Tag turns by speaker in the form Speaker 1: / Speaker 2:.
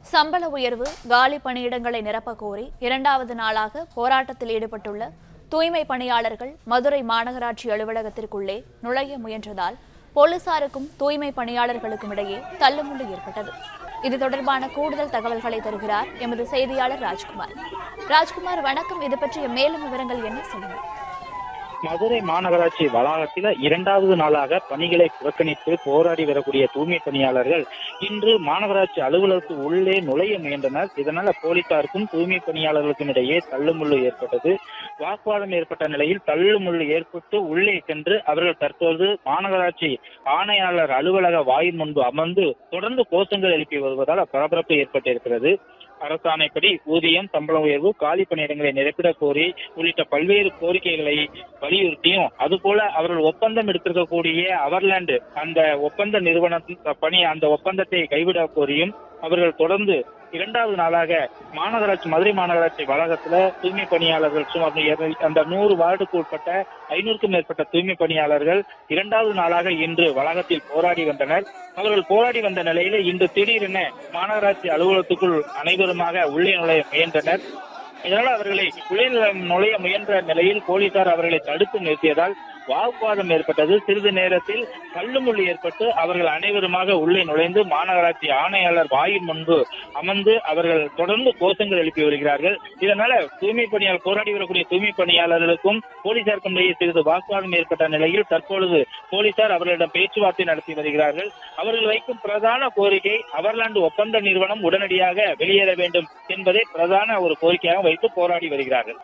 Speaker 1: சம்பள உயர்வு, காலி பணியிடங்களை நிரப்பக் கோரி இரண்டாவது நாளாக போராட்டத்தில் ஈடுபட்டுள்ள தூய்மை பணியாளர்கள் மதுரை மாநகராட்சி அலுவலகத்திற்குள்ளே நுழைய முயன்றதால் போலீசாருக்கும் தூய்மை பணியாளர்களுக்கும் இடையே தள்ளுமுள்ளு ஏற்பட்டது. இது தொடர்பான கூடுதல் தகவல்களை தருகிறார் எமது செய்தியாளர் ராஜ்குமார். ராஜ்குமார், வணக்கம். இது பற்றிய மேலும் விவரங்கள் என்ன, சொல்லுங்கள்.
Speaker 2: மதுரை மாநகராட்சி வளாகத்தில் இரண்டாவது நாளாக பணிகளை புறக்கணித்து போராடி வரக்கூடிய தூய்மை பணியாளர்கள் இன்று மாநகராட்சி அலுவலகத்துக்கு உள்ளே நுழைய முயன்றனர். இதனால் போலீசாருக்கும் தூய்மை பணியாளர்களுக்கும் இடையே தள்ளுமுள்ளு ஏற்பட்டது. வாக்குவாதம் ஏற்பட்ட நிலையில் தள்ளுமுள்ளு ஏற்பட்டு உள்ளே சென்று அவர்கள் தற்போது மாநகராட்சி ஆணையாளர் அலுவலக வாயில் முன்பு அமர்ந்து தொடர்ந்து கோஷங்கள் எழுப்பி வருவதால் பரபரப்பு ஏற்பட்டிருக்கிறது. அரசாணைப்படி ஊதியம், சம்பள உயர்வு, காலி பணியிடங்களை நிரப்பிட கோரி உள்ளிட்ட பல்வேறு கோரிக்கைகளை வலியுறுத்தியும், அதுபோல அவர்கள் ஒப்பந்தம் எடுத்திருக்கக்கூடிய அவர்லாந்து அந்த ஒப்பந்த நிறுவனத்தின் பணி அந்த ஒப்பந்தத்தை கைவிட கோரியும் அவர்கள் தொடர்ந்து இரண்டாவது நாளாக மதுரை மாநகராட்சி வளாகத்துல தூய்மை பணியாளர்கள் சுமார் அந்த 100 வார்டுக்கு உட்பட்ட 500க்கும் மேற்பட்ட தூய்மை பணியாளர்கள் இரண்டாவது நாளாக இன்று வளாகத்தில் போராடி வந்தனர். அவர்கள் போராடி வந்த நிலையில இன்று திடீரென மாநகராட்சி அலுவலகத்துக்குள் அனைவருமாக உள்ளே நுழைய முயன்றனர். இதனால் அவர்களை உள்ளே நுழைய முயன்ற நிலையில் போலீசார் அவர்களை தடுத்து நிறுத்தியதால் வாக்குவாதம் ஏற்பட்டது. சிறிது நேரத்தில் தள்ளுமுள்ளு ஏற்பட்டு அவர்கள் அனைவருமாக உள்ளே நுழைந்து மாநகராட்சி ஆணையாளர் வாயில் முன்பு அமர்ந்து அவர்கள் தொடர்ந்து கோஷங்கள் எழுப்பி வருகிறார்கள். இதனால தூய்மை பணியாளர் போராடி வரக்கூடிய தூய்மை பணியாளர்களுக்கும் போலீசாருக்கும் இடையே சிறிது வாக்குவாதம் ஏற்பட்ட நிலையில் தற்பொழுது போலீசார் அவர்களிடம் பேச்சுவார்த்தை நடத்தி வருகிறார்கள். அவர்கள் வைக்கும் பிரதான கோரிக்கை அவர்லாந்து ஒப்பந்த நிறுவனம் உடனடியாக வெளியேற வேண்டும் என்பதை பிரதான ஒரு கோரிக்கையாக வைத்து போராடி வருகிறார்கள்.